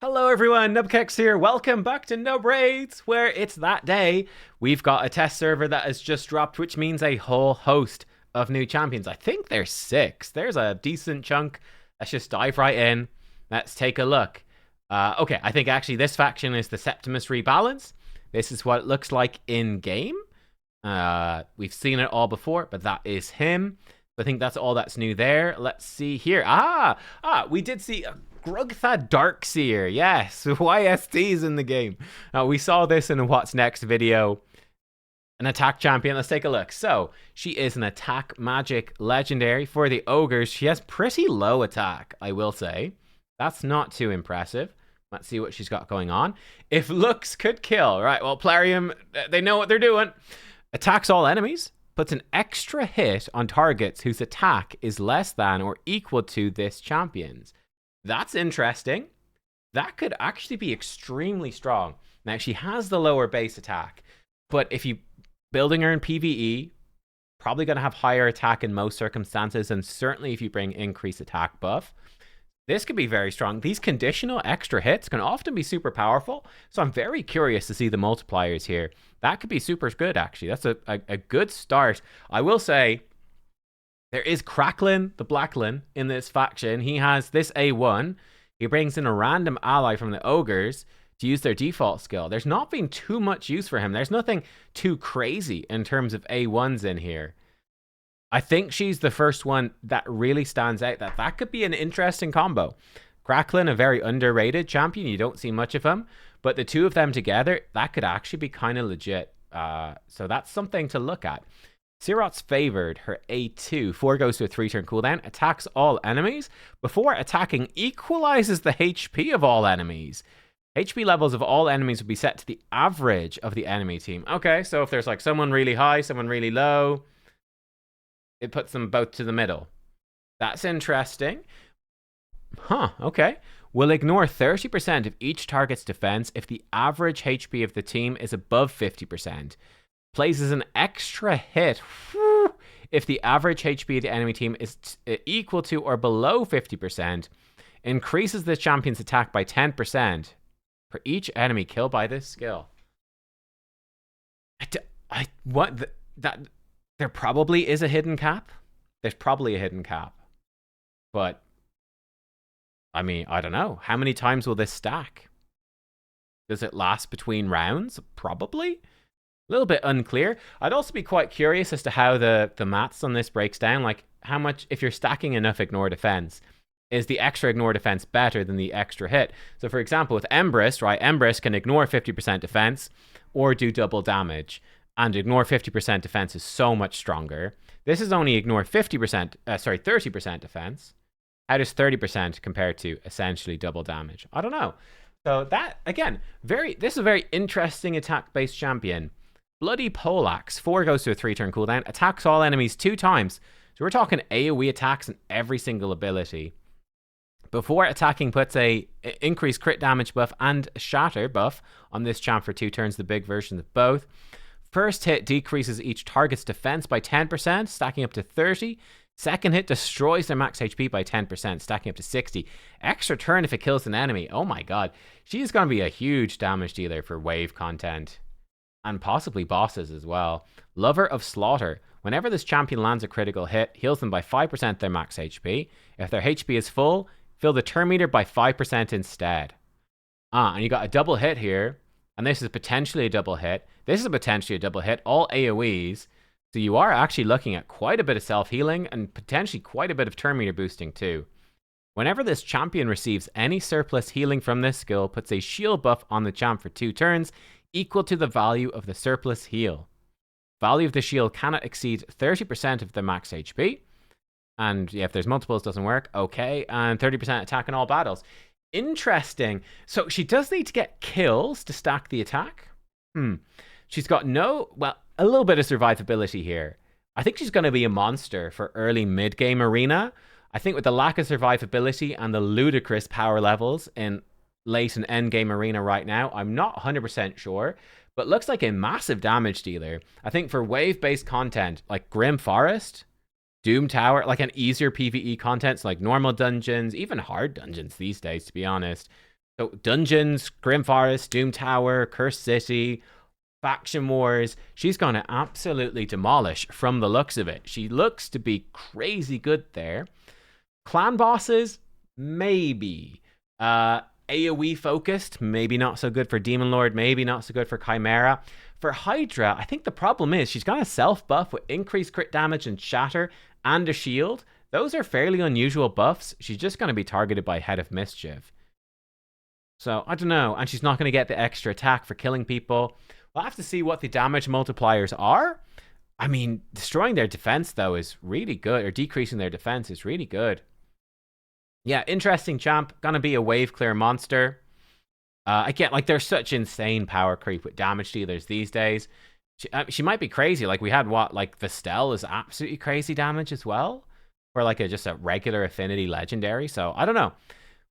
Hello everyone, nubkeks here. Welcome back to Nub Raids, where it's that day. We've got a test server that has just dropped, which means a whole host of new champions. I think there's 6. There's a decent chunk. Let's just dive right in. Let's take a look. Okay, I think actually this faction is the Septimus Rebalance. This is what it looks like in-game. We've seen it all before, but that is him. I think that's all that's new there. Let's see here. We did see Grugthad Darkseer. Yes, YST's in the game. We saw this in a What's Next video. An attack champion. Let's take a look. So, she is an attack magic legendary for the Ogres. She has pretty low attack, I will say. That's not too impressive. Let's see what she's got going on. If looks could kill. Right, well, Plarium, they know what they're doing. Attacks all enemies. Puts an extra hit on targets whose attack is less than or equal to this champion's. That's interesting. That could actually be extremely strong. Now, she has the lower base attack, but if you building her in PvE, probably going to have higher attack in most circumstances, and certainly if you bring increased attack buff. This could be very strong. These conditional extra hits can often be super powerful, so I'm very curious to see the multipliers here. That could be super good, actually. That's a good start. I will say, there is Cracklin, the Blacklin, in this faction. He has this A1. He brings in a random ally from the Ogres to use their default skill. There's not been too much use for him. There's nothing too crazy in terms of A1s in here. I think she's the first one that really stands out. That could be an interesting combo. Cracklin, a very underrated champion. You don't see much of him. But the two of them together, that could actually be kind of legit. So that's something to look at. Sirot's Favored, her A2, 4 goes to a 3-turn cooldown, attacks all enemies. Before attacking, equalizes the HP of all enemies. HP levels of all enemies will be set to the average of the enemy team. Okay, so if there's like someone really high, someone really low, it puts them both to the middle. That's interesting. Huh, okay. Will ignore 30% of each target's defense if the average HP of the team is above 50%. Places an extra hit if the average HP of the enemy team is equal to or below 50%. Increases the champion's attack by 10% for each enemy killed by this skill. There probably is a hidden cap. There's probably a hidden cap. But, I mean, I don't know. How many times will this stack? Does it last between rounds? Probably. A little bit unclear. I'd also be quite curious as to how the maths on this breaks down. Like, how much, if you're stacking enough ignore defense, is the extra ignore defense better than the extra hit? So, for example, with Embrys, right, Embrys can ignore 50% defense or do double damage. And ignore 50% defense is so much stronger. This is only ignore 30% defense. How does 30% compare to essentially double damage? I don't know. So that, again, this is a very interesting attack-based champion. Bloody Poleaxe, 4 goes to a 3-turn cooldown, attacks all enemies 2 times. So we're talking AoE attacks in every single ability. Before attacking, puts a increased crit damage buff and shatter buff on this champ for 2 turns, the big version of both. First hit decreases each target's defense by 10%, stacking up to 30. Second hit destroys their max HP by 10%, stacking up to 60. Extra turn if it kills an enemy. Oh my god. She's going to be a huge damage dealer for wave content. And possibly bosses as well. Lover of Slaughter. Whenever this champion lands a critical hit, heals them by 5% their max HP. If their HP is full, fill the turn meter by 5% instead. And you got a double hit here. And this is potentially a double hit. This is potentially a double hit. All AoEs. So you are actually looking at quite a bit of self-healing and potentially quite a bit of turn meter boosting too. Whenever this champion receives any surplus healing from this skill, puts a shield buff on the champ for 2 turns, equal to the value of the surplus heal. Value of the shield cannot exceed 30% of the max HP. And yeah, if there's multiples, doesn't work. Okay. And 30% attack in all battles. Interesting. So she does need to get kills to stack the attack. She's got a little bit of survivability here. I think she's going to be a monster for early mid-game arena. I think with the lack of survivability and the ludicrous power levels in late and end-game arena right now, I'm not 100% sure, but looks like a massive damage dealer. I think for wave-based content, like Grim Forest, Doom Tower, like an easier PvE content, so like normal dungeons, even hard dungeons these days, to be honest. So Dungeons, Grim Forest, Doom Tower, Cursed City, Faction Wars. She's going to absolutely demolish from the looks of it. She looks to be crazy good there. Clan bosses, maybe. AoE focused, maybe not so good for Demon Lord, maybe not so good for Chimera. For Hydra, I think the problem is she's got a self buff with increased crit damage and shatter and a shield. Those are fairly unusual buffs. She's just going to be targeted by Head of Mischief. So, I don't know. And she's not going to get the extra attack for killing people. We'll have to see what the damage multipliers are. I mean, destroying their defense, though, is really good. Or decreasing their defense is really good. Yeah, interesting champ. Gonna be a wave clear monster. Again, like, there's such insane power creep with damage dealers these days. She might be crazy. Like, we had like, Vestel is absolutely crazy damage as well. For, like, just a regular affinity legendary. So, I don't know.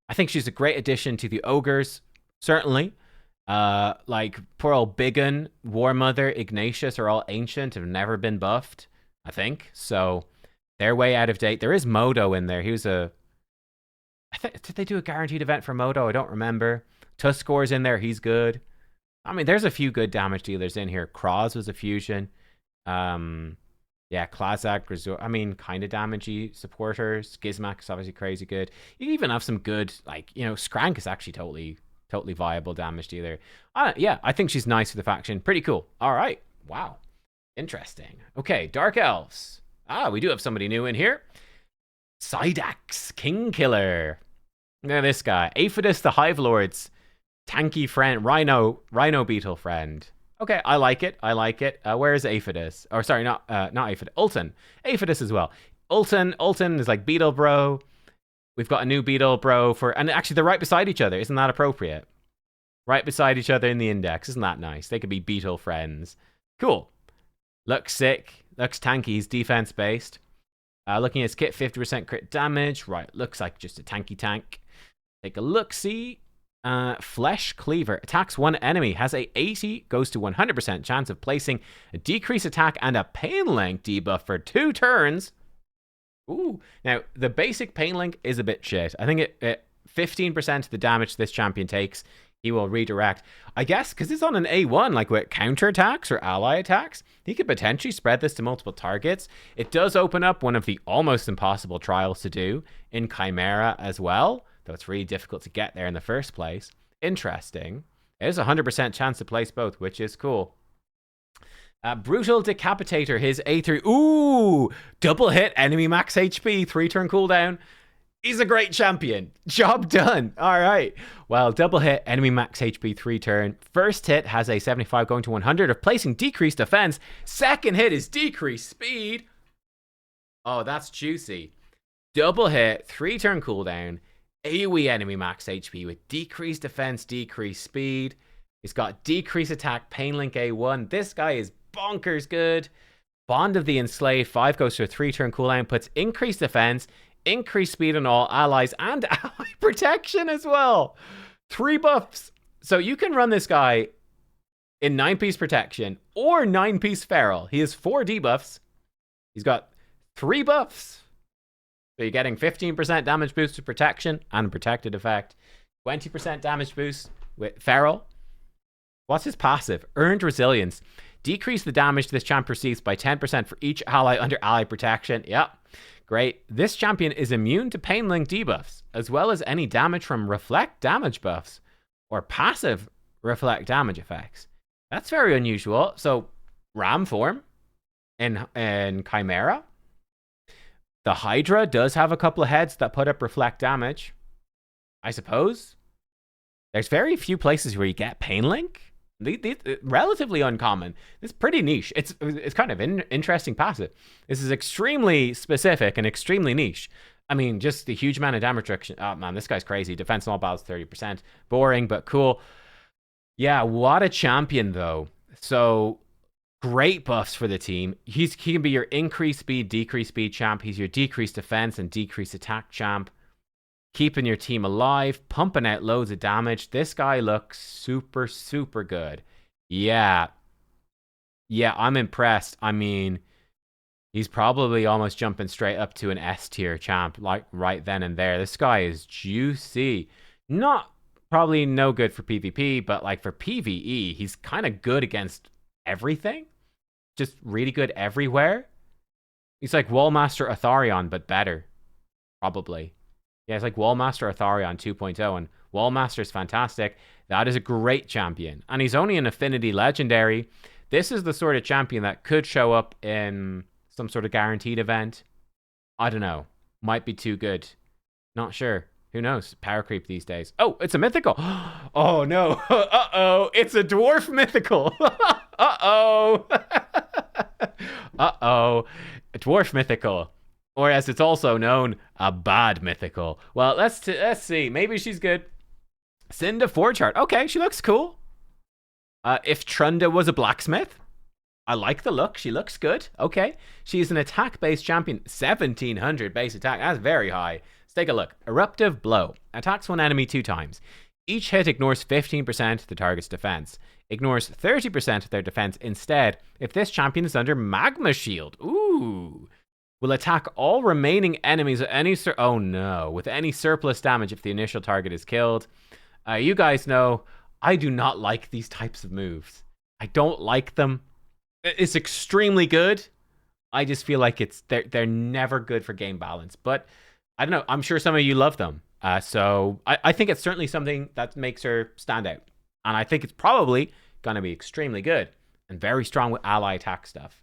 I think she's a great addition to the ogres, certainly. Like, poor old Biggin, War Mother, Ignatius are all ancient, have never been buffed, I think. So, they're way out of date. There is Modo in there. He was did they do a guaranteed event for Modo? I don't remember. Tuskor's in there. He's good. I mean, there's a few good damage dealers in here. Kraz was a fusion. Yeah, Klazak, Resort. I mean, kind of damagey supporters. Gizmak is obviously crazy good. You even have some good, like, Skrank is actually totally viable damage dealer. Yeah, I think she's nice for the faction. Pretty cool. All right. Wow. Interesting. Okay, Dark Elves. We do have somebody new in here. Sidax, King Killer. Look at this guy. Aphidus, the Hive Lord's tanky friend. Rhino Beetle friend. Okay, I like it. Where is Aphidus? Or sorry, not Aphidus. Ulton. Aphidus as well. Ulton is like Beetle Bro. We've got a new Beetle Bro and actually they're right beside each other. Isn't that appropriate? Right beside each other in the index. Isn't that nice? They could be Beetle friends. Cool. Looks sick. Looks tanky. He's defense based. Looking at his kit, 50% crit damage. Right, looks like just a tanky tank. Take a look-see. Flesh Cleaver attacks one enemy, has a 80, goes to 100% chance of placing a decrease attack and a pain link debuff for 2 turns. Ooh. Now, the basic pain link is a bit shit. I think it 15% of the damage this champion takes, he will redirect. I guess because it's on an A1, like with counter attacks or ally attacks, he could potentially spread this to multiple targets. It does open up one of the almost impossible trials to do in Chimera as well, though it's really difficult to get there in the first place. Interesting. It is a 100% chance to place both, which is cool. Brutal Decapitator, his A3. Ooh! Double hit, enemy max HP, 3-turn cooldown. He's a great champion. Job done. All right. Well, double hit, enemy max HP, 3-turn. First hit has a 75 going to 100 of placing decreased defense. Second hit is decreased speed. Oh, that's juicy. Double hit, 3-turn cooldown. AoE enemy max HP with decreased defense, decreased speed. He's got decreased attack, pain link A1. This guy is bonkers good. Bond of the Enslaved, 5 goes to a 3-turn cooldown, puts increased defense, increased speed on all allies, and ally protection as well. 3 buffs. So you can run this guy in 9-piece protection or 9-piece feral. He has 4 debuffs. He's got 3 buffs. So you're getting 15% damage boost to protection and protected effect. 20% damage boost with feral. What's his passive? Earned resilience. Decrease the damage this champ receives by 10% for each ally under ally protection. Yep. Great. This champion is immune to pain link debuffs, as well as any damage from reflect damage buffs or passive reflect damage effects. That's very unusual. So, Ram form in Chimera. The Hydra does have a couple of heads that put up reflect damage, I suppose. There's very few places where you get pain link. Relatively uncommon. It's pretty niche. It's kind of an interesting passive. This is extremely specific and extremely niche. I mean, just the huge amount of damage reduction. Oh man, this guy's crazy. Defense in all battles 30%. Boring, but cool. Yeah, what a champion though. So great buffs for the team. He can be your increased speed, decreased speed champ. He's your decreased defense and decreased attack champ. Keeping your team alive, pumping out loads of damage. This guy looks super, super good. Yeah. Yeah, I'm impressed. I mean, he's probably almost jumping straight up to an S tier champ, like right then and there. This guy is juicy. Not Probably no good for PvP, but like for PvE, he's kind of good against everything. Just really good everywhere. He's like Wallmaster Atharion, but better. Probably. Yeah, it's like Wallmaster Atharion 2.0, and Wallmaster's fantastic. That is a great champion. And he's only an Affinity Legendary. This is the sort of champion that could show up in some sort of guaranteed event. I don't know. Might be too good. Not sure. Who knows? Power creep these days. Oh, it's a mythical. Oh, no. Uh-oh. It's a dwarf mythical. Uh-oh. Uh-oh. A dwarf mythical. Or as it's also known, a bad mythical. Well, let's see. Maybe she's good. Cinda 4 chart. Okay, she looks cool. If Trunda was a blacksmith, I like the look. She looks good. Okay. She's an attack-based champion. 1700 base attack. That's very high. Let's take a look. Eruptive Blow. Attacks one enemy 2 times. Each hit ignores 15% of the target's defense. Ignores 30% of their defense instead if this champion is under Magma Shield. Ooh. Will attack all remaining enemies with any with any surplus damage if the initial target is killed. You guys know I do not like these types of moves. I don't like them. It's extremely good. I just feel like they're never good for game balance. But I don't know. I'm sure some of you love them. So I think it's certainly something that makes her stand out. And I think it's probably going to be extremely good and very strong with ally attack stuff.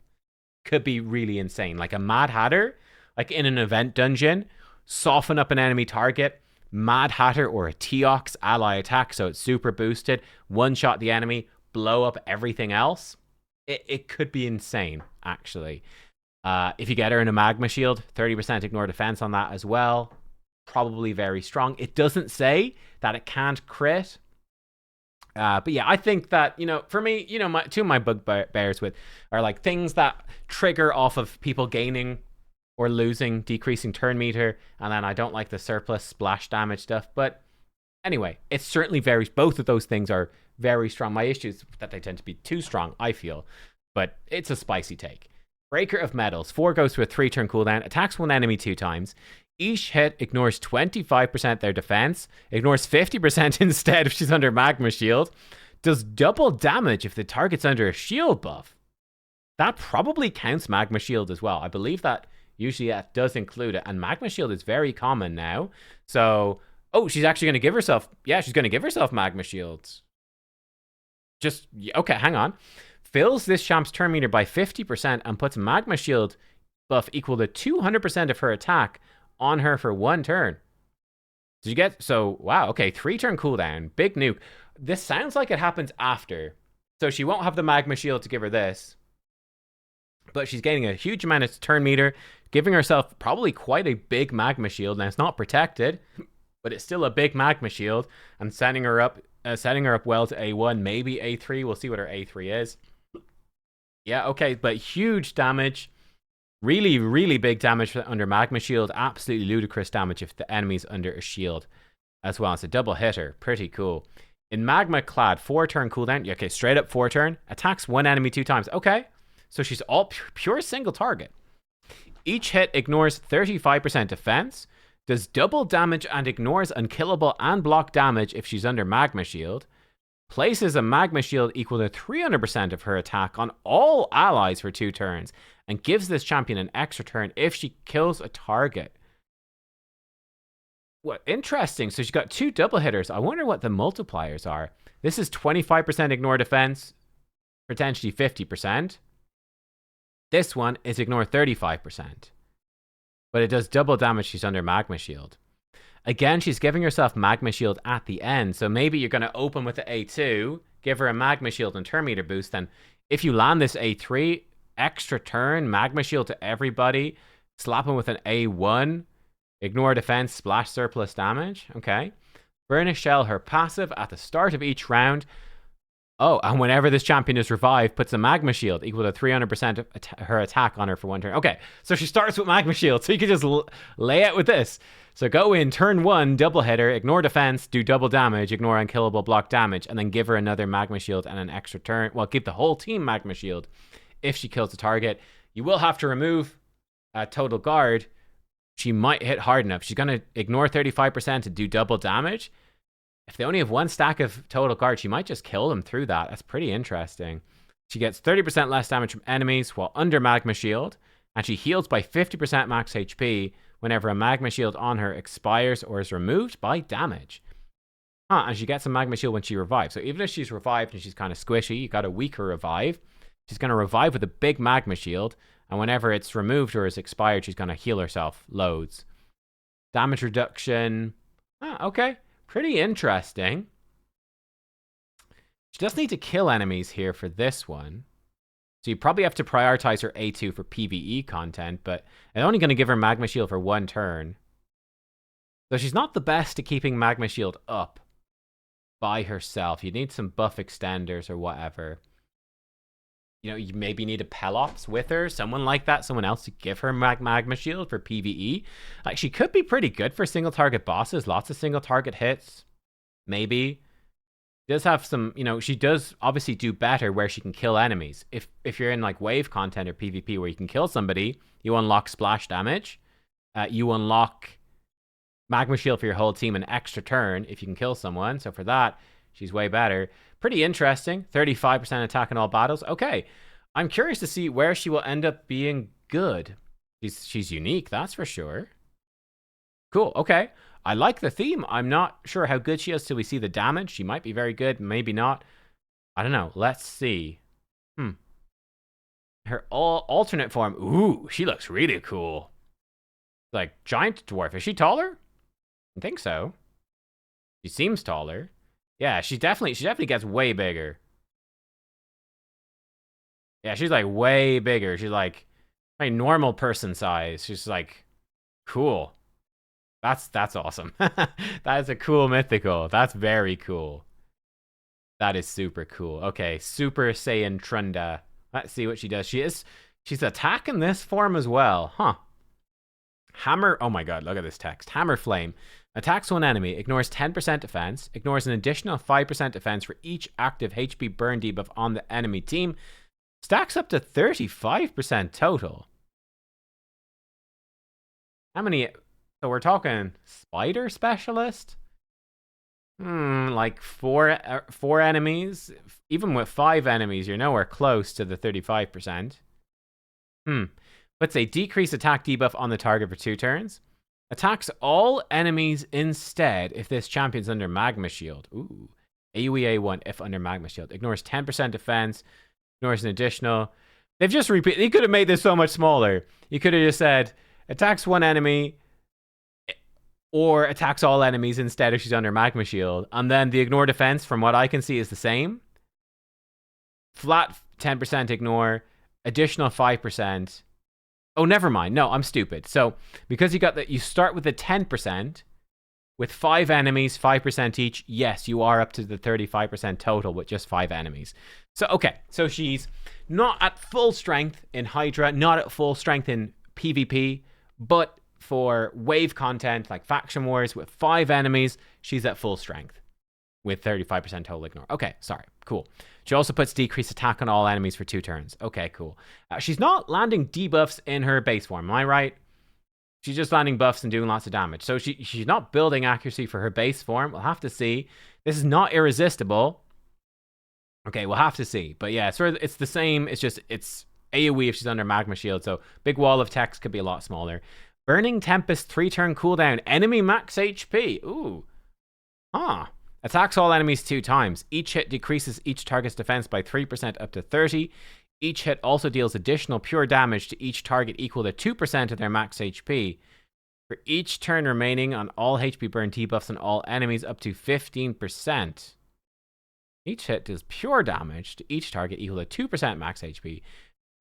Could be really insane. Like a Mad Hatter, like in an event dungeon, soften up an enemy target, Mad Hatter or a Teox ally attack, so it's super boosted, one-shot the enemy, blow up everything else. It could be insane, actually. If you get her in a Magma Shield, 30% ignore defense on that as well. Probably very strong. It doesn't say that it can't crit. But yeah, I think that, for me, two of my bugbears with are like things that trigger off of people gaining or losing, decreasing turn meter. And then I don't like the surplus splash damage stuff. But anyway, it's certainly both of those things are very strong. My issue is that they tend to be too strong, I feel. But it's a spicy take. Breaker of Metals. 4 goes to a 3-turn cooldown. Attacks one enemy 2 times. Each hit ignores 25% their defense, ignores 50% instead if she's under Magma Shield, does double damage if the target's under a shield buff. That probably counts Magma Shield as well. I believe that usually that does include it, and Magma Shield is very common now. So, she's actually going to give herself, she's going to give herself Magma Shields. Okay, hang on. Fills this champ's turn meter by 50% and puts Magma Shield buff equal to 200% of her attack on her for 1 turn. Did you get... So, wow, okay, 3-turn cooldown. Big nuke. This sounds like it happens after. So she won't have the Magma Shield to give her this. But she's gaining a huge amount of turn meter, giving herself probably quite a big Magma Shield. Now, it's not protected, but it's still a big Magma Shield. And setting her up well to A1, maybe A3. We'll see what her A3 is. Yeah, okay, but huge damage. Really, really big damage under Magma Shield. Absolutely ludicrous damage if the enemy's under a shield as well. It's a double hitter. Pretty cool. In Magma Clad, 4-turn cooldown. Okay, straight up 4-turn. Attacks one enemy 2 times. Okay, so she's all pure single target. Each hit ignores 35% defense. Does double damage and ignores unkillable and block damage if she's under Magma Shield. Places a Magma Shield equal to 300% of her attack on all allies for 2 turns. And gives this champion an extra turn if she kills a target. What interesting. So she's got 2 double hitters. I wonder what the multipliers are. This is 25% ignore defense, potentially 50%. This one is ignore 35%. But it does double damage. She's under Magma Shield. Again, she's giving herself Magma Shield at the end. So maybe you're going to open with the A2, give her a Magma Shield and turn meter boost. Then if you land this A3, extra turn, Magma Shield to everybody, slap him with an A1, ignore defense, splash surplus damage. Okay. Burnish Shell, her passive at the start of each round. Oh, and whenever this champion is revived, puts a Magma Shield equal to 300% of her attack on her for 1 turn. Okay, so she starts with Magma Shield, so you can just lay out with this. So go in, turn 1, double hitter, ignore defense, do double damage, ignore unkillable block damage, and then give her another Magma Shield and an extra turn. Well, give the whole team Magma Shield if she kills the target. You will have to remove Total Guard. She might hit hard enough. She's going to ignore 35% to do double damage. If they only have one stack of total cards, she might just kill them through that. That's pretty interesting. She gets 30% less damage from enemies while under Magma Shield, and she heals by 50% max HP whenever a Magma Shield on her expires or is removed by damage. And she gets a Magma Shield when she revives. So even if she's revived and she's kind of squishy, you got a weaker revive, she's going to revive with a big Magma Shield, and whenever it's removed or is expired, she's going to heal herself loads. Damage reduction. Okay. Pretty interesting. She does need to kill enemies here for this one. So you probably have to prioritize her A2 for PvE content, but it's only going to give her Magma Shield for one turn. So she's not the best at keeping Magma Shield up by herself. You need some buff extenders or whatever. You know, you maybe need a Pelops with her, someone like that, someone else to give her Magma Shield for PvE. Like, she could be pretty good for single target bosses, lots of single target hits, maybe. She does have some, you know, she does obviously do better where she can kill enemies. If you're in like wave content or PvP where you can kill somebody, you unlock splash damage. You unlock Magma Shield for your whole team an extra turn if you can kill someone. So for that, she's way better. Pretty interesting. 35% attack in all battles. Okay. I'm curious to see where she will end up being good. She's unique, that's for sure. Cool. Okay. I like the theme. I'm not sure how good she is till we see the damage. She might be very good, maybe not. I don't know. Let's see. Her alternate form. Ooh, she looks really cool. Like giant dwarf. Is she taller? I think so. She seems taller. Yeah, she definitely gets way bigger. Yeah, she's like way bigger. She's like normal person size. She's like cool. That's awesome. That is a cool mythical. That's very cool. That is super cool. Okay, Super Saiyan Trunda. Let's see what she does. She's attacking this form as well. Huh. Hammer. Oh my god, look at this text. Hammer Flame. Attacks one enemy, ignores 10% defense, ignores an additional 5% defense for each active HP burn debuff on the enemy team. Stacks up to 35% total. How many? So we're talking Spider Specialist? Like four enemies? Even with 5 enemies, you're nowhere close to the 35%. Let's say decrease attack debuff on the target for 2 turns. Attacks all enemies instead if this champion's under Magma Shield. Ooh. AoE A1 if under Magma Shield. Ignores 10% defense. Ignores an additional. They've just repeated. They could have made this so much smaller. You could have just said, attacks one enemy or attacks all enemies instead if she's under Magma Shield. And then the ignore defense, from what I can see, is the same. Flat 10% ignore. Additional 5%. Oh, never mind. No, I'm stupid. So, because you got that, you start with the 10%, with 5 enemies, 5% each. Yes, you are up to the 35% total with just 5 enemies. So, okay. So, she's not at full strength in Hydra, not at full strength in PvP, but for wave content like Faction Wars with 5 enemies, she's at full strength with 35% total ignore. Okay, sorry. Cool. She also puts decreased attack on all enemies for 2 turns. Okay, cool. She's not landing debuffs in her base form, am I right? She's just landing buffs and doing lots of damage. So she's not building accuracy for her base form. We'll have to see. This is not irresistible. Okay, we'll have to see. But yeah, it's the same. It's just, it's AoE if she's under Magma Shield. So big wall of text could be a lot smaller. Burning Tempest 3-turn cooldown. Enemy max HP. Ooh. Attacks all enemies 2 times. Each hit decreases each target's defense by 3% up to 30. Each hit also deals additional pure damage to each target equal to 2% of their max HP. For each turn remaining on all HP burn debuffs on all enemies up to 15%. Each hit deals pure damage to each target equal to 2% max HP.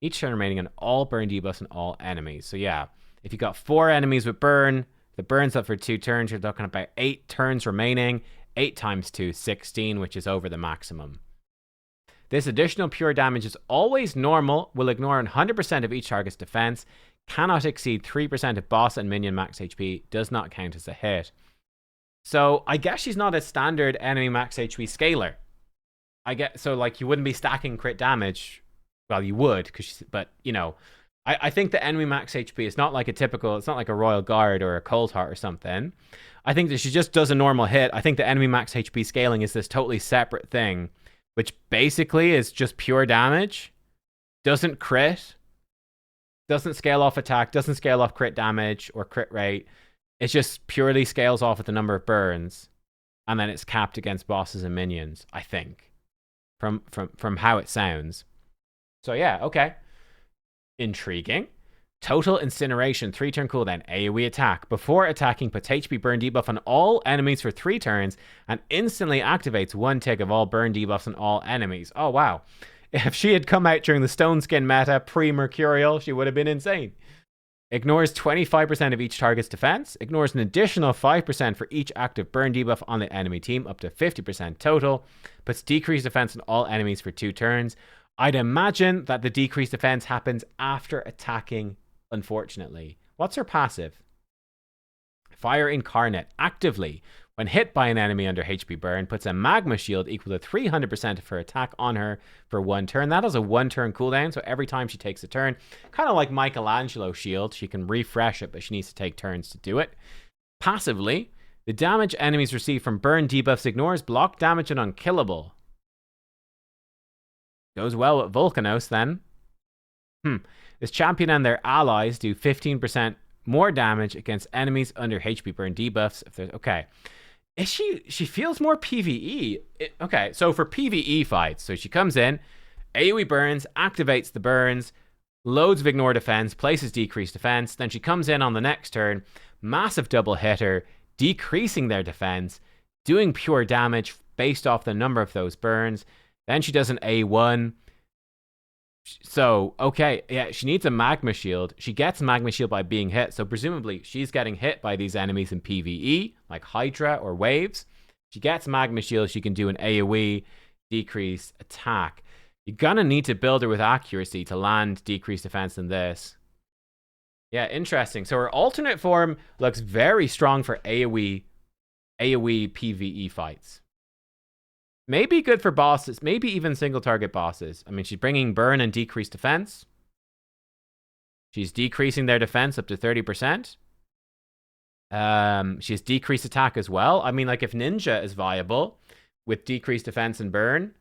Each turn remaining on all burn debuffs on all enemies. So yeah, if you got 4 enemies with burn, the burn's up for 2 turns, you're talking about 8 turns remaining. 8 times 2, 16, which is over the maximum. This additional pure damage is always normal, will ignore 100% of each target's defense, cannot exceed 3% of boss and minion max HP, does not count as a hit. So I guess she's not a standard enemy max HP scaler. So like you wouldn't be stacking crit damage. Well, you would, but you know, I think the enemy max HP is not like a typical, it's not like a Royal Guard or a Cold Heart or something. I think that she just does a normal hit. I think the enemy max HP scaling is this totally separate thing, which basically is just pure damage, doesn't crit, doesn't scale off attack, doesn't scale off crit damage or crit rate. It just purely scales off with the number of burns, and then it's capped against bosses and minions, I think, from how it sounds. So yeah, okay. Intriguing. Total Incineration, 3-turn cooldown, AoE attack. Before attacking, puts HP burn debuff on all enemies for 3 turns and instantly activates 1 tick of all burn debuffs on all enemies. Oh, wow. If she had come out during the Stone Skin meta pre-Mercurial, she would have been insane. Ignores 25% of each target's defense. Ignores an additional 5% for each active burn debuff on the enemy team, up to 50% total. Puts decreased defense on all enemies for 2 turns. I'd imagine that the decreased defense happens after attacking, unfortunately. What's her passive? Fire Incarnate. Actively, when hit by an enemy under HP burn, puts a magma shield equal to 300% of her attack on her for 1 turn. That has a 1-turn cooldown, so every time she takes a turn, kind of like Michelangelo shield, she can refresh it, but she needs to take turns to do it. Passively, the damage enemies receive from burn debuffs ignores block damage and unkillable. Goes well with Volcanos then. This champion and their allies do 15% more damage against enemies under HP burn debuffs. If there's okay, is she feels more PvE? Okay, so for PvE fights, so she comes in, AoE burns, activates the burns, loads of ignore defense, places decreased defense. Then she comes in on the next turn, massive double hitter, decreasing their defense, doing pure damage based off the number of those burns. Then she does an A1. So, okay, yeah, she needs a magma shield. She gets magma shield by being hit. So presumably she's getting hit by these enemies in PvE, like Hydra or Waves. She gets magma shield. She can do an AoE, decrease attack. You're gonna need to build her with accuracy to land decreased defense in this. Yeah, interesting. So her alternate form looks very strong for AoE PvE fights. Maybe good for bosses, maybe even single target bosses. I mean, she's bringing burn and decreased defense. She's decreasing their defense up to 30%. She has decreased attack as well. I mean, like if Ninja is viable with decreased defense and burn,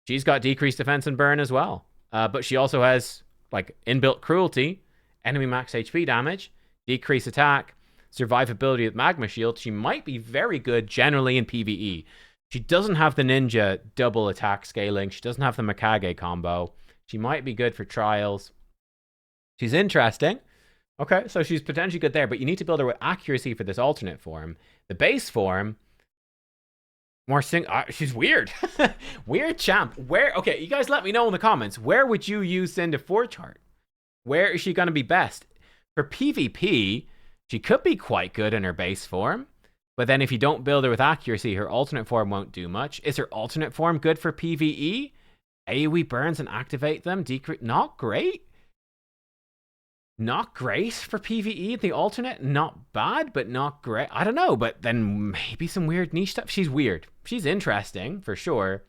she's got decreased defense and burn as well. But she also has like inbuilt cruelty, enemy max HP damage, decreased attack, survivability with magma shield. She might be very good generally in PvE. She doesn't have the ninja double attack scaling. She doesn't have the Mikage combo. She might be good for trials. She's interesting. Okay, so she's potentially good there, but you need to build her with accuracy for this alternate form. The base form, more she's weird. Weird champ. Where? Okay, you guys let me know in the comments. Where would you use Cinda 4 chart? Where is she going to be best? For PvP, she could be quite good in her base form. But then if you don't build her with accuracy, her alternate form won't do much. Is her alternate form good for PvE? AoE burns and activate them. Not great. Not great for PvE. The alternate, not bad, but not great. I don't know, but then maybe some weird niche stuff. She's weird. She's interesting, for sure.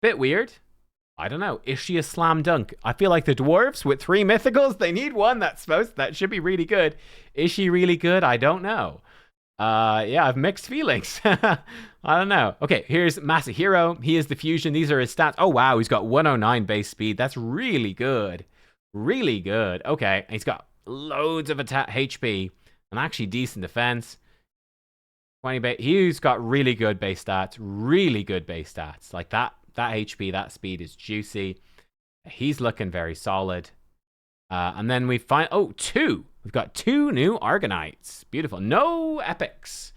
Bit weird. I don't know. Is she a slam dunk? I feel like the dwarves with 3 mythicals, they need one that should be really good. Is she really good? I don't know. Yeah, I have mixed feelings. I don't know. Okay, here's Masahiro. He is the fusion. These are his stats. Oh, wow. He's got 109 base speed. That's really good. Really good. Okay, he's got loads of attack HP and actually decent defense. 20 base. He's got really good base stats. Really good base stats. Like that HP, that speed is juicy. He's looking very solid. And then we find, two. We've got 2 new Argonites. Beautiful. No epics.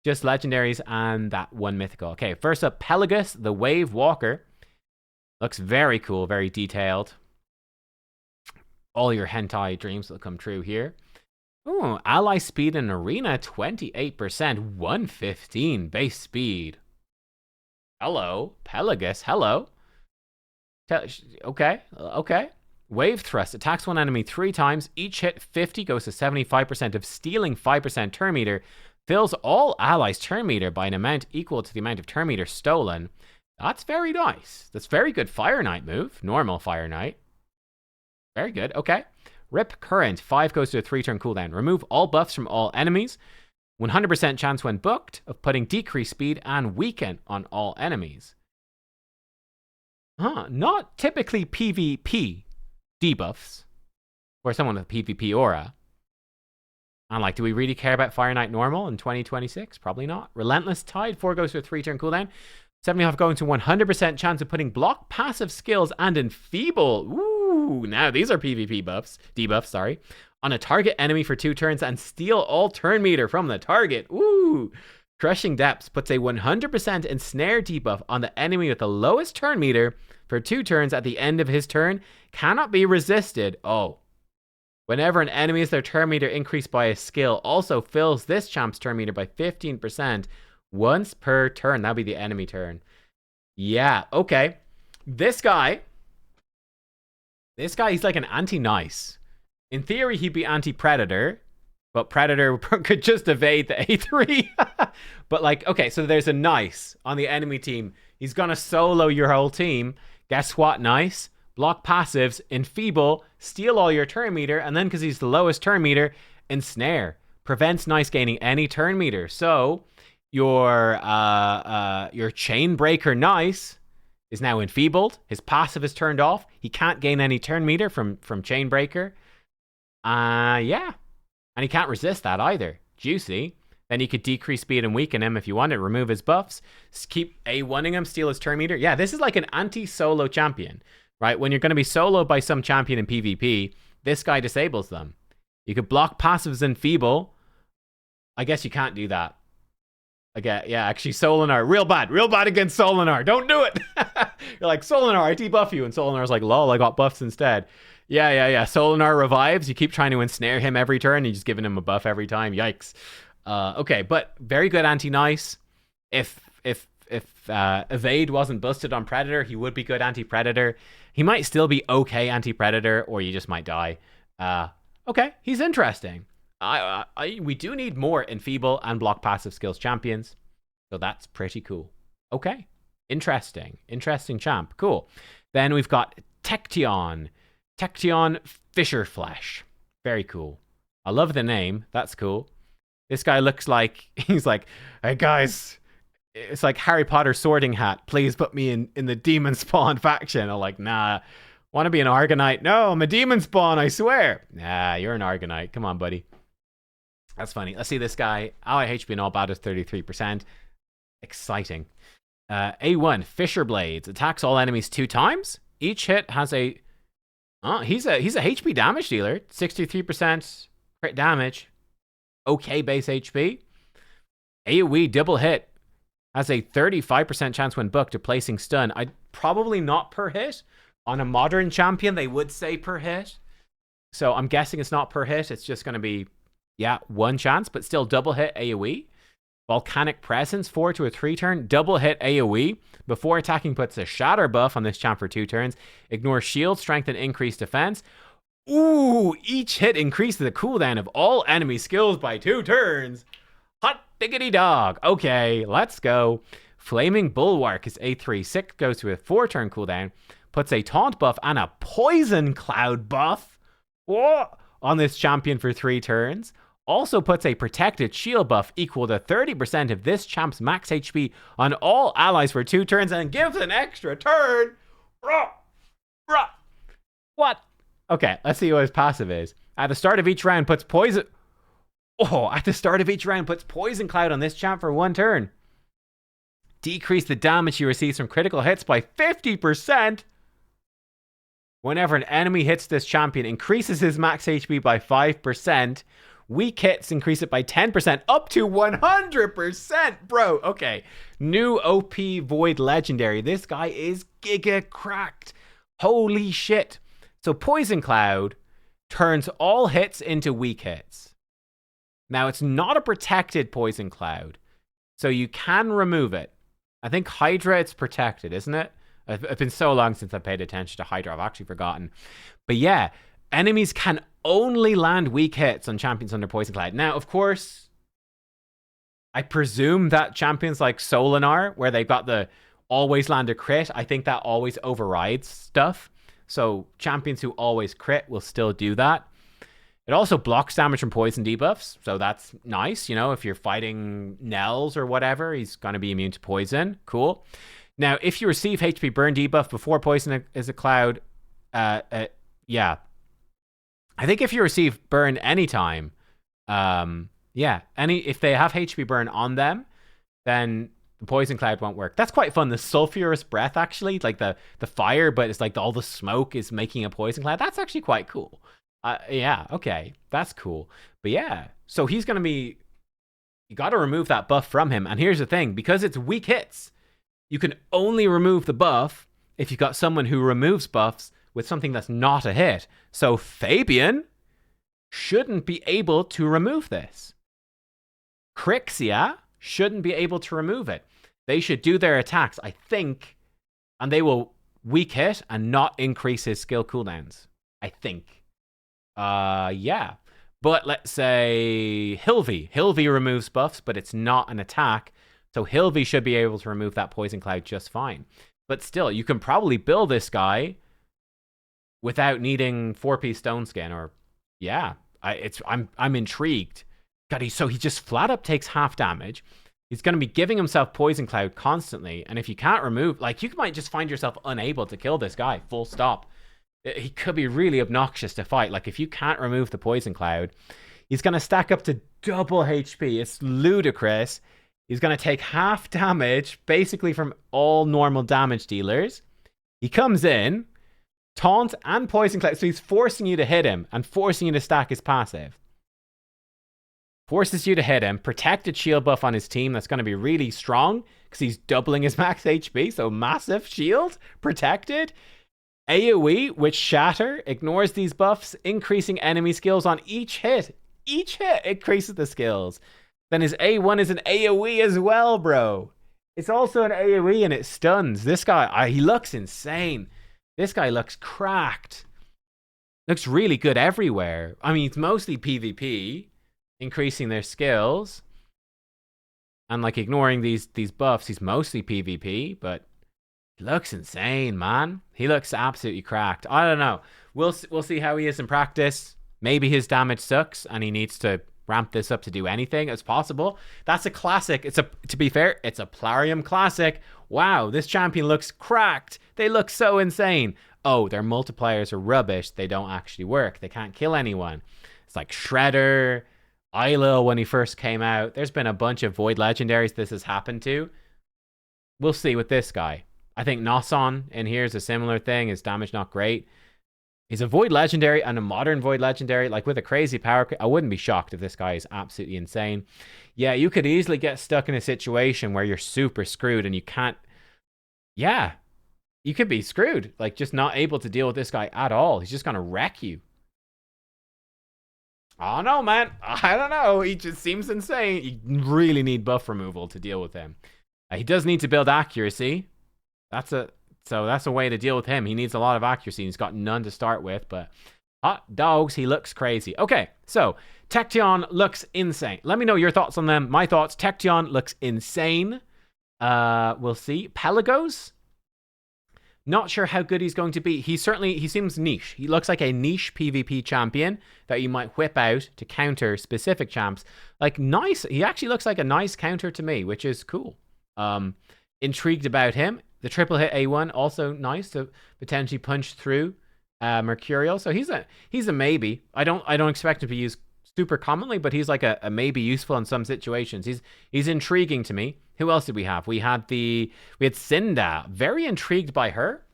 Just legendaries and that 1 mythical. Okay, first up, Pelagus, the Wave Walker. Looks very cool, very detailed. All your hentai dreams will come true here. Ooh, ally speed in arena, 28%. 115 base speed. Hello, Pelagus. Hello. Okay. Wave thrust attacks one enemy 3 times. Each hit 50 goes to 75% of stealing 5% turn meter. Fills all allies' turn meter by an amount equal to the amount of turn meter stolen. That's very nice. That's very good Fire Knight move. Normal Fire Knight. Very good. Okay. Rip Current, 5 goes to a 3-turn cooldown. Remove all buffs from all enemies. 100% chance when booked of putting decreased speed and weaken on all enemies. Not typically PvP debuffs for someone with PvP aura. And like, do we really care about Fire Knight normal in 2026? Probably not. Relentless Tide, 4 goes to a 3-turn cooldown. 75 going to 100% chance of putting block passive skills and enfeeble. Ooh, now these are PvP buffs, debuffs, sorry. On a target enemy for 2 turns and steal all turn meter from the target. Ooh. Crushing Depths puts a 100% ensnare debuff on the enemy with the lowest turn meter for 2 turns at the end of his turn. Cannot be resisted. Oh. Whenever an enemy has their turn meter increased by a skill, also fills this champ's turn meter by 15% once per turn. That'll be the enemy turn. Yeah, okay. This guy, he's like an anti-nice. In theory, he'd be anti-predator, but predator could just evade the A3. But like, okay, so there's a nice on the enemy team. He's gonna solo your whole team. Guess what, nice? Block passives, enfeeble, steal all your turn meter, and then because he's the lowest turn meter, ensnare. Prevents nice gaining any turn meter. So your chain breaker nice is now enfeebled. His passive is turned off. He can't gain any turn meter from chain breaker. Yeah. And he can't resist that either. Juicy. Then you could decrease speed and weaken him if you wanted. Remove his buffs. Keep A1ing him, steal his turn meter. Yeah, this is like an anti-solo champion, right? When you're going to be soloed by some champion in PvP, this guy disables them. You could block passives and feeble. I guess you can't do that. Again, yeah, actually, Solinar, real bad against Solinar. Don't do it. You're like, Solinar, I debuff you. And Solinar's like, lol, I got buffs instead. Yeah. Solinar revives. You keep trying to ensnare him every turn. You're just giving him a buff every time. Yikes. Okay, but very good anti-nice. If Evade wasn't busted on Predator, he would be good anti-Predator. He might still be okay anti-Predator, or you just might die. Okay, he's interesting. We do need more enfeeble and block passive skills champions, so that's pretty cool. Okay, interesting champ. Cool. Then we've got Tection Fisher Flesh. Very cool. I love the name. That's cool. This guy looks like he's like, hey guys, it's like Harry Potter Sorting Hat. Please put me in the Demon Spawn faction. I'm like, nah. Want to be an Argonite? No, I'm a Demon Spawn, I swear. Nah, you're an Argonite. Come on, buddy. That's funny. Let's see this guy. Ally HP and all bad is 33%. Exciting. A1, Fisher Blades. Attacks all enemies 2 times. Each hit has a... he's a HP damage dealer. 63% crit damage. Okay base HP. AoE double hit. Has a 35% chance when booked of placing stun. Probably not per hit. On a modern champion, they would say per hit. So I'm guessing it's not per hit. It's just going to be, yeah, 1 chance, but still double hit AoE. Volcanic Presence, 4 to a 3 turn. Double hit AoE. Before attacking, puts a shatter buff on this champ for 2 turns. Ignore shield, strength, and increased defense. Ooh, each hit increases the cooldown of all enemy skills by 2 turns. Hot diggity dog. Okay, let's go. Flaming Bulwark is A3. 6 goes to a 4-turn cooldown. Puts a taunt buff and a poison cloud buff on this champion for 3 turns. Also puts a protected shield buff equal to 30% of this champ's max HP on all allies for 2 turns and gives an extra turn. What? Okay, let's see what his passive is. At the start of each round, puts poison... at the start of each round, puts poison cloud on this champ for 1 turn. Decrease the damage he receives from critical hits by 50%. Whenever an enemy hits this champion, increases his max HP by 5%. Weak hits increase it by 10%, up to 100%, bro. Okay, new OP Void Legendary. This guy is giga cracked. Holy shit. So Poison Cloud turns all hits into weak hits. Now, it's not a protected Poison Cloud, so you can remove it. I think Hydra, it's protected, isn't it? It's been so long since I paid attention to Hydra, I've actually forgotten. But yeah, enemies can only land weak hits on champions under Poison Cloud. Now, of course, I presume that champions like Solinar, where they've got the always land a crit, I think that always overrides stuff. So champions who always crit will still do that. It also blocks damage from poison debuffs, so that's nice. You know, if you're fighting Nels or whatever, he's going to be immune to poison. Cool. Now, if you receive HP burn debuff before poison is a cloud, yeah. I think if you receive burn anytime, if they have HP burn on them, then the poison cloud won't work. That's quite fun. The sulfurous breath, actually, like the fire, but it's like all the smoke is making a poison cloud. That's actually quite cool. Yeah, okay, that's cool. But yeah, so he's gonna be. You got to remove that buff from him. And here's the thing: because it's weak hits, you can only remove the buff if you've got someone who removes buffs with something that's not a hit. So Fabian shouldn't be able to remove this. Crixia shouldn't be able to remove it. They should do their attacks, I think, and they will weak hit and not increase his skill cooldowns. I think. Yeah. But let's say Hilvi. Hilvi removes buffs, but it's not an attack. So Hilvi should be able to remove that poison cloud just fine. But still, you can probably build this guy without needing 4-piece stone skin. Or yeah, I'm intrigued. God, so he just flat up takes half damage. He's going to be giving himself poison cloud constantly, and if you can't remove, like, you might just find yourself unable to kill this guy. Full stop. He could be really obnoxious to fight. Like, if you can't remove the poison cloud, he's going to stack up to double HP. It's ludicrous. He's going to take half damage, basically, from all normal damage dealers. He comes in, taunt and poison cloud, so he's forcing you to hit him and forcing you to stack his passive. Forces you to hit him. Protected shield buff on his team. That's going to be really strong because he's doubling his max HP. So massive shield. Protected. AoE, which shatter, ignores these buffs, increasing enemy skills on each hit. Each hit increases the skills. Then his A1 is an AoE as well, bro. It's also an AoE and it stuns. This guy, he looks insane. This guy looks cracked. Looks really good everywhere. I mean, it's mostly PvP. Increasing their skills and like ignoring these buffs. He's mostly PvP, but he looks insane, man. He looks absolutely cracked. I don't know. We'll see how he is in practice. Maybe his damage sucks and he needs to ramp this up to do anything. It's possible. That's a classic. To be fair, it's a Plarium classic. Wow, this champion looks cracked. They look so insane. Oh, their multipliers are rubbish. They don't actually work. They can't kill anyone. It's like Shredder, Ailil when he first came out. There's been a bunch of Void Legendaries this has happened to. We'll see with this guy. I think Noson in here is a similar thing. His damage not great. He's a Void Legendary and a modern Void Legendary, like with a crazy power. I wouldn't be shocked if this guy is absolutely insane. Yeah, you could easily get stuck in a situation where you're super screwed and you can't... Yeah, you could be screwed. Like, just not able to deal with this guy at all. He's just going to wreck you. I don't know, man. I don't know. He just seems insane. You really need buff removal to deal with him. He does need to build accuracy. That's a way to deal with him. He needs a lot of accuracy. He's got none to start with, but hot dogs, he looks crazy. Okay, so Tection looks insane. Let me know your thoughts on them. My thoughts, Tection looks insane. We'll see. Pelagos? Not sure how good he's going to be. He seems niche. He looks like a niche PvP champion that you might whip out to counter specific champs. Like, nice. He actually looks like a nice counter to me, which is cool. Intrigued about him. The triple hit A1, also nice to potentially punch through Mercurial. So he's a maybe. I don't expect him to be used super commonly, but he's like a maybe useful in some situations. He's intriguing to me. Who else did we have? We had Cinda. Very intrigued by her.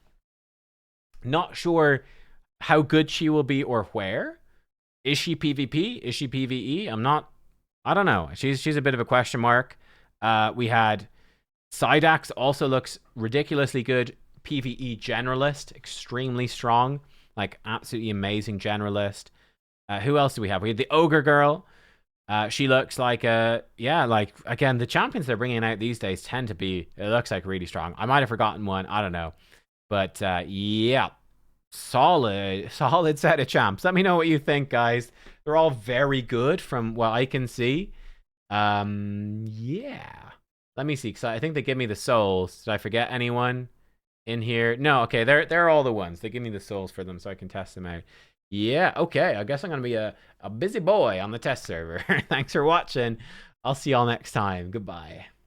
Not sure how good she will be or where. Is she PvP? Is she PvE? I don't know. She's a bit of a question mark. We had Psydax, also looks ridiculously good. PvE generalist, extremely strong. Like, absolutely amazing generalist. Who else do we have? We had the Ogre girl. She looks like like, again, the champions they're bringing out these days tend to be, it looks like really strong. I might have forgotten one. I don't know. But yeah, solid set of champs. Let me know what you think, guys. They're all very good from what I can see. Yeah. Let me see, because I think they give me the souls. Did I forget anyone in here? No, okay, they're all the ones. They give me the souls for them so I can test them out. Yeah, okay. I guess I'm going to be a busy boy on the test server. Thanks for watching. I'll see y'all next time. Goodbye.